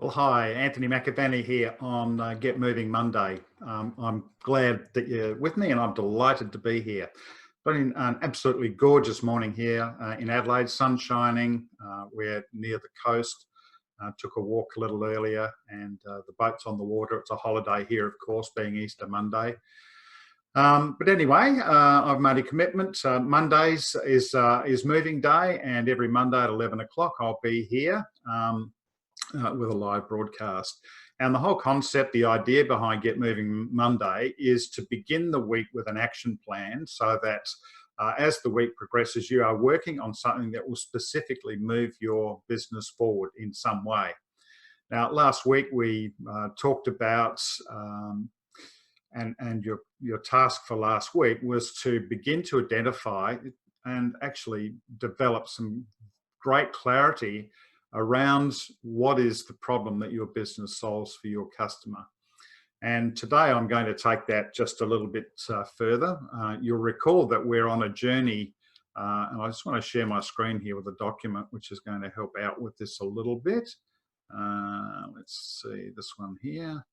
Well, hi, Anthony McAvaney here on Get Moving Monday. I'm glad that you're with me and I'm delighted to be here. Been an absolutely gorgeous morning here in Adelaide, sun shining. We're near the coast. Took a walk a little earlier and the boat's on the water. It's a holiday here, of course, being Easter Monday. But anyway, I've made a commitment. Mondays is moving day, and every Monday at 11 o'clock I'll be here. With a live broadcast. And the whole concept, the idea behind Get Moving Monday is to begin the week with an action plan so that as the week progresses, you are working on something that will specifically move your business forward in some way. Now, last week we talked about, and your task for last week was to begin to identify and actually develop some great clarity around what is the problem that your business solves for your customer. And today I'm going to take that just a little bit further. You'll recall that we're on a journey, and I just want to share my screen here with a document which is going to help out with this a little bit. Let's see this one here.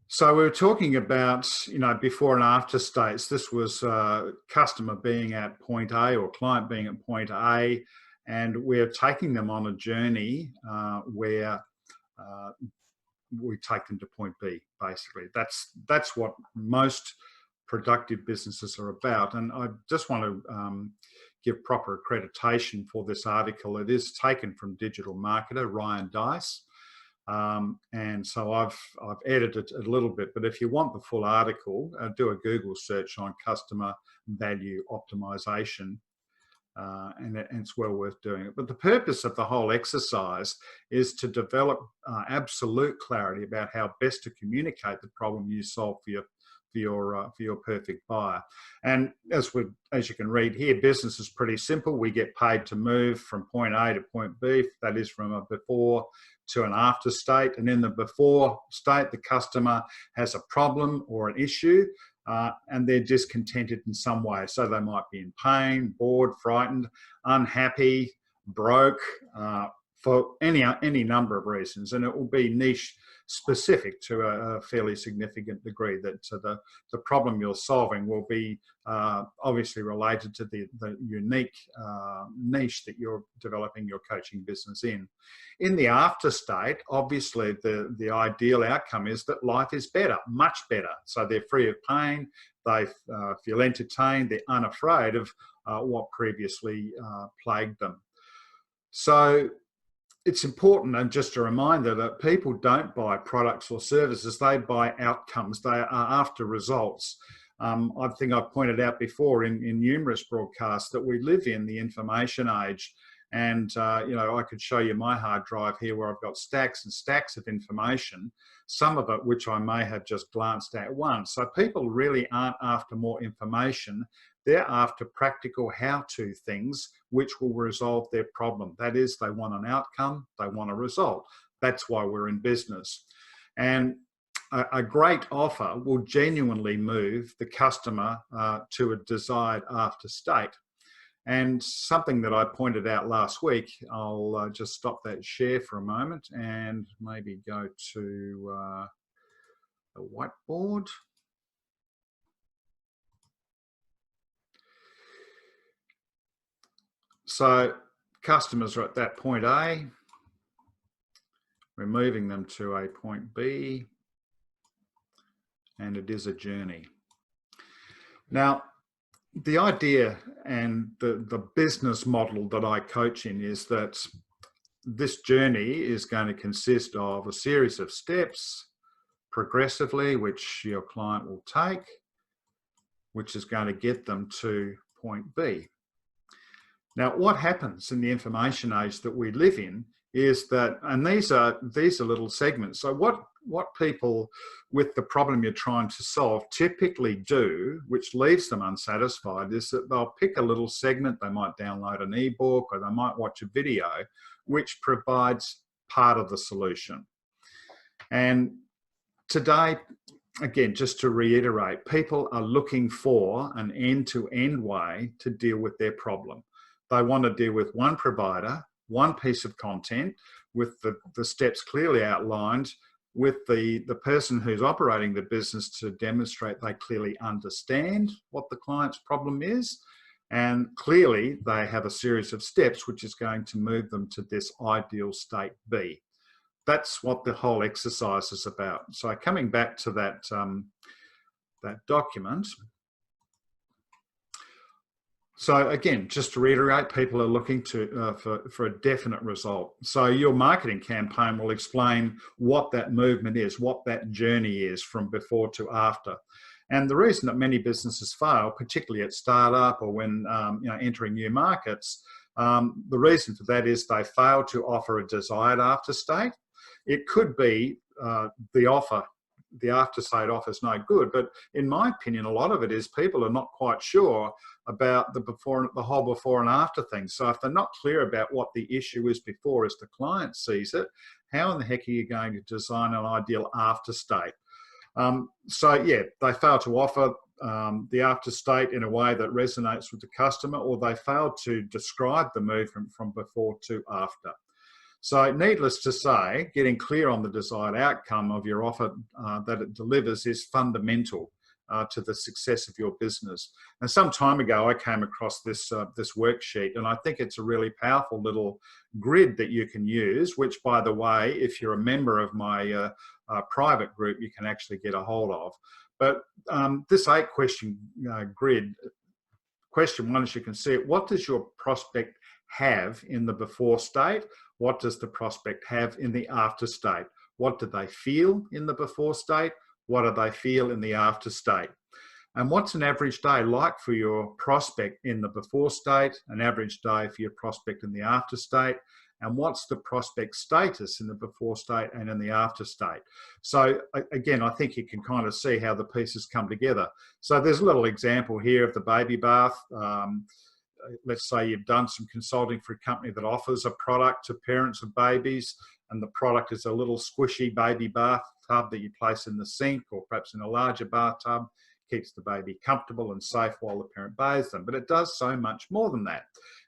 So we were talking about, before and after states. This was customer being at point A or client being at point A, and we're taking them on a journey where we take them to point B, basically. That's what most productive businesses are about. And I just want to give proper accreditation for this article. It is taken from digital marketer Ryan Dice. And so I've edited it a little bit, but if you want the full article, do a Google search on customer value optimization, and it's well worth doing it. But the purpose of the whole exercise is to develop absolute clarity about how best to communicate the problem you solve for your perfect buyer. And as you can read here, business is pretty simple. We get paid to move from point A to point B. That is from a before to an after state. And in the before state, the customer has a problem or an issue, and they're discontented in some way. So they might be in pain, bored, frightened, unhappy, broke, for any number of reasons. And it will be niche specific to a fairly significant degree. That the problem you're solving will be obviously related to the unique niche that you're developing your coaching business in. In the after state, obviously the ideal outcome is that life is better, much better. So they're free of pain, they feel entertained, they're unafraid of what previously plagued them. So it's important, and just a reminder, that people don't buy products or services, they buy outcomes. They are after results. I think I've pointed out before in numerous broadcasts that we live in the information age. And, I could show you my hard drive here where I've got stacks and stacks of information, some of it which I may have just glanced at once. So people really aren't after more information. They're after practical how-to things which will resolve their problem. That is, they want an outcome, they want a result. That's why we're in business. And a great offer will genuinely move the customer to a desired after state. And something that I pointed out last week, I'll just stop that share for a moment and maybe go to the whiteboard. So customers are at that point A. We're moving them to a point B, and it is a journey. Now, the idea and the business model that I coach in is that this journey is going to consist of a series of steps progressively, which your client will take, which is going to get them to point B. Now, what happens in the information age that we live in is that, and these are little segments. So what people with the problem you're trying to solve typically do, which leaves them unsatisfied, is that they'll pick a little segment. They might download an ebook or they might watch a video which provides part of the solution. And today, again, just to reiterate, people are looking for an end-to-end way to deal with their problem. They want to deal with one provider one piece of content with the steps clearly outlined, with the person who's operating the business to demonstrate they clearly understand what the client's problem is, and clearly they have a series of steps which is going to move them to this ideal state B. That's what the whole exercise is about. So coming back to that, that document. So again, just to reiterate, people are looking to for a definite result. So your marketing campaign will explain what that movement is, what that journey is from before to after. And the reason that many businesses fail, particularly at startup or when entering new markets, the reason for that is they fail to offer a desired after state. It could be the after state offer is no good, but in my opinion, a lot of it is people are not quite sure about the whole before and after thing. So if they're not clear about what the issue is before as the client sees it, how in the heck are you going to design an ideal after state? So yeah, they fail to offer the after state in a way that resonates with the customer, or they fail to describe the movement from before to after. So needless to say, getting clear on the desired outcome of your offer that it delivers is fundamental to the success of your business. And some time ago, I came across this worksheet, and I think it's a really powerful little grid that you can use, which, by the way, if you're a member of my private group, you can actually get a hold of. But this 8-question grid, question 1, as you can see it, what does your prospect have in the before state? What does the prospect have in the after state? What do they feel in the before state? What do they feel in the after state? And what's an average day like for your prospect in the before state, an average day for your prospect in the after state? And what's the prospect status in the before state and in the after state? So again, I think you can kind of see how the pieces come together. So there's a little example here of the baby bath. Let's say you've done some consulting for a company that offers a product to parents of babies, and the product is a little squishy baby bathtub that you place in the sink or perhaps in a larger bathtub, keeps the baby comfortable and safe while the parent bathes them. But it does so much more than that.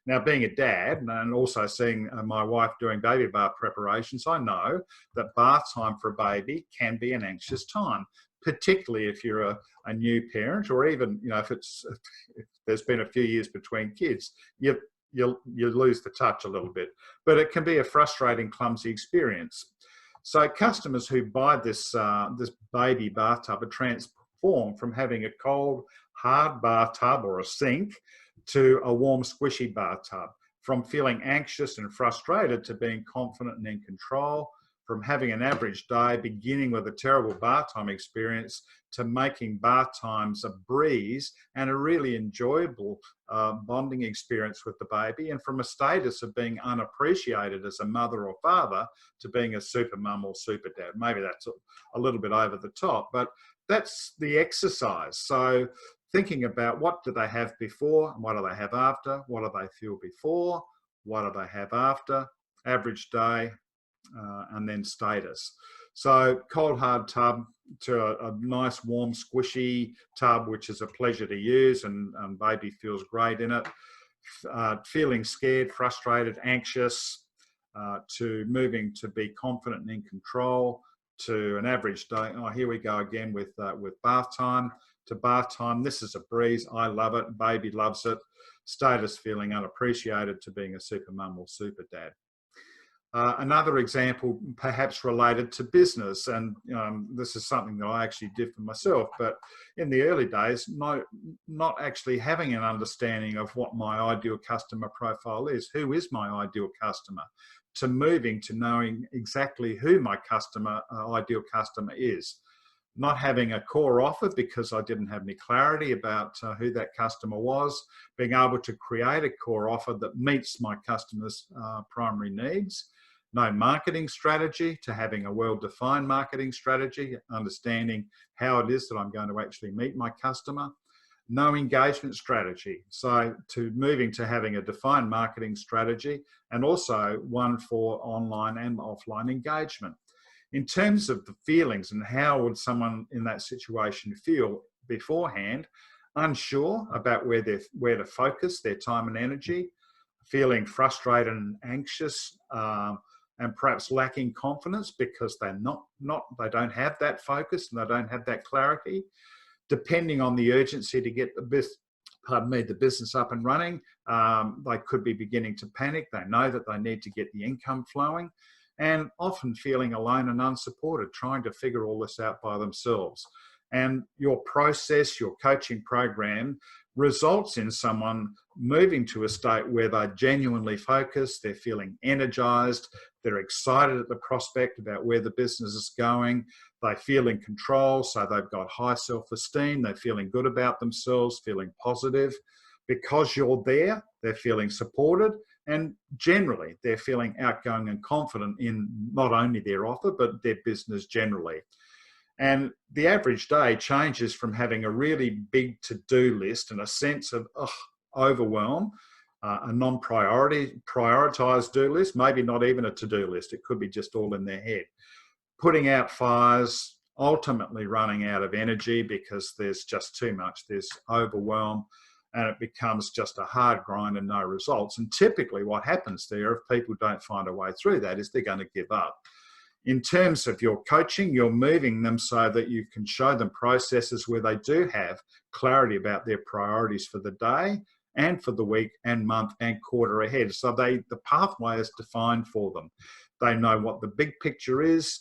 Now, being a dad and also seeing my wife doing baby bath preparations, I know that bath time for a baby can be an anxious time, particularly if you're a new parent, or even if there's been a few years between kids, you lose the touch a little bit. But it can be a frustrating, clumsy experience. So customers who buy this baby bathtub are transformed from having a cold, hard bathtub or a sink to a warm, squishy bathtub, from feeling anxious and frustrated to being confident and in control, from having an average day beginning with a terrible bath time experience to making bath times a breeze and a really enjoyable bonding experience with the baby, and from a status of being unappreciated as a mother or father to being a super mum or super dad. Maybe that's a little bit over the top, but that's the exercise. So thinking about what do they have before and what do they have after, what do they feel before, what do they have after, average day, and then status. So cold hard tub to a nice warm squishy tub, which is a pleasure to use, and baby feels great in it. Feeling scared, frustrated, anxious, to moving to be confident and in control, to an average day. Oh, here we go again with bath time. To bath time, this is a breeze. I love it. Baby loves it. Status, feeling unappreciated, to being a super mum or super dad. Another example, perhaps related to business, and this is something that I actually did for myself, but in the early days, not actually having an understanding of what my ideal customer profile is. Who is my ideal customer? To moving to knowing exactly who my ideal customer is. Not having a core offer because I didn't have any clarity about who that customer was, being able to create a core offer that meets my customer's primary needs. No marketing strategy, to having a well-defined marketing strategy, understanding how it is that I'm going to actually meet my customer. No engagement strategy, so to moving to having a defined marketing strategy, and also one for online and offline engagement. In terms of the feelings and how would someone in that situation feel beforehand, unsure about where to focus their time and energy, feeling frustrated and anxious, and perhaps lacking confidence because they don't have that focus and they don't have that clarity. Depending on the urgency to get the business up and running, they could be beginning to panic. They know that they need to get the income flowing, and often feeling alone and unsupported, trying to figure all this out by themselves. And your process, your coaching program, results in someone moving to a state where they're genuinely focused, they're feeling energized, they're excited at the prospect about where the business is going, they feel in control, so they've got high self-esteem, they're feeling good about themselves, feeling positive. Because you're there, they're feeling supported, and generally they're feeling outgoing and confident in not only their offer, but their business generally. And the average day changes from having a really big to-do list and a sense of overwhelm, a prioritized do list, maybe not even a to-do list. It could be just all in their head. Putting out fires, ultimately running out of energy because there's just too much, there's overwhelm, and it becomes just a hard grind and no results. And typically what happens there, if people don't find a way through that, is they're going to give up. In terms of your coaching, you're moving them so that you can show them processes where they do have clarity about their priorities for the day and for the week and month and quarter ahead. So the pathway is defined for them. They know what the big picture is.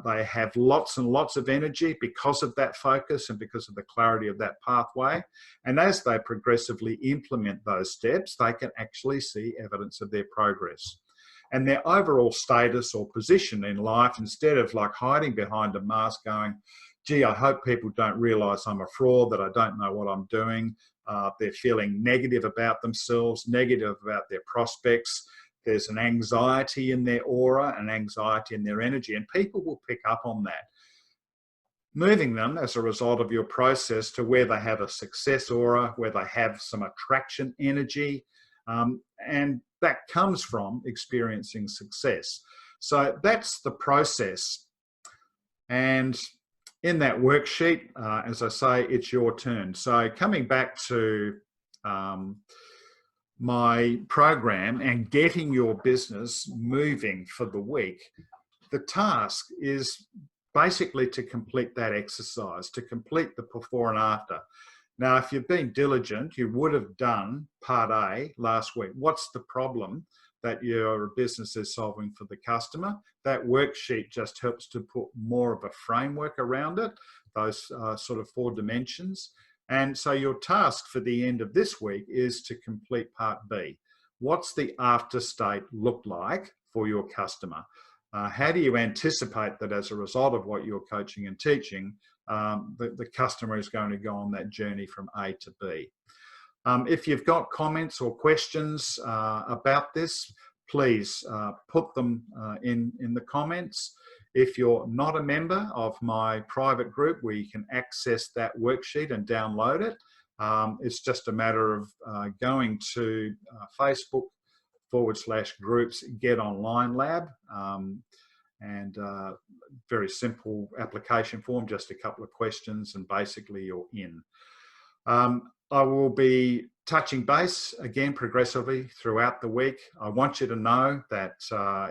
They have lots and lots of energy because of that focus and because of the clarity of that pathway. And as they progressively implement those steps, they can actually see evidence of their progress. And their overall status or position in life, instead of like hiding behind a mask going, gee, I hope people don't realize I'm a fraud, that I don't know what I'm doing. They're feeling negative about themselves, negative about their prospects. There's an anxiety in their aura, an anxiety in their energy, and people will pick up on that. Moving them as a result of your process to where they have a success aura, where they have some attraction energy, and that comes from experiencing success. So that's the process. And in that worksheet, as I say, it's your turn. So coming back to my program and getting your business moving for the week, the task is basically to complete that exercise, to complete the before and after. Now, if you've been diligent, you would have done part A last week. What's the problem that your business is solving for the customer? That worksheet just helps to put more of a framework around it, those sort of 4 dimensions. And so your task for the end of this week is to complete part B. What's the after state look like for your customer? How do you anticipate that as a result of what you're coaching and teaching, the customer is going to go on that journey from A to B? If you've got comments or questions about this, please put them in the comments. If you're not a member of my private group where you can access that worksheet and download it, it's just a matter of going to Facebook/groups Get Online Lab, and very simple application form, just a couple of questions, and basically you're in. I will be touching base again progressively throughout the week. I want you to know that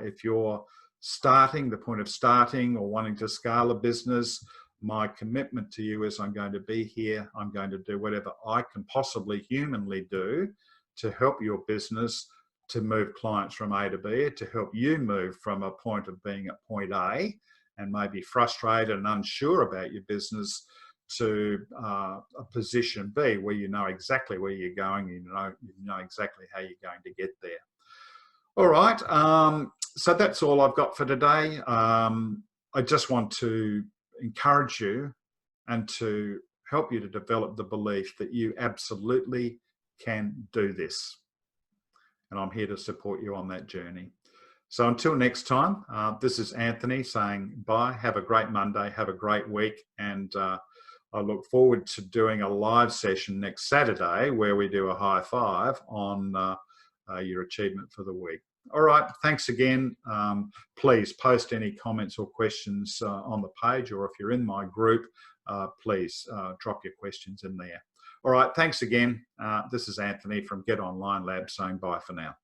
if you're starting, the point of starting or wanting to scale a business, my commitment to you is I'm going to be here. I'm going to do whatever I can possibly humanly do to help your business to move clients from A to B, to help you move from a point of being at point A and maybe frustrated and unsure about your business to a position B where you know exactly where you're going, you know exactly how you're going to get there. All right, so that's all I've got for today. I just want to encourage you and to help you to develop the belief that you absolutely can do this. And I'm here to support you on that journey. So until next time, this is Anthony saying bye. Have a great Monday. Have a great week. And I look forward to doing a live session next Saturday where we do a high five on your achievement for the week. All right, thanks again. Please post any comments or questions on the page, or if you're in my group, please drop your questions in there. All right, thanks again. This is Anthony from Get Online Lab saying bye for now.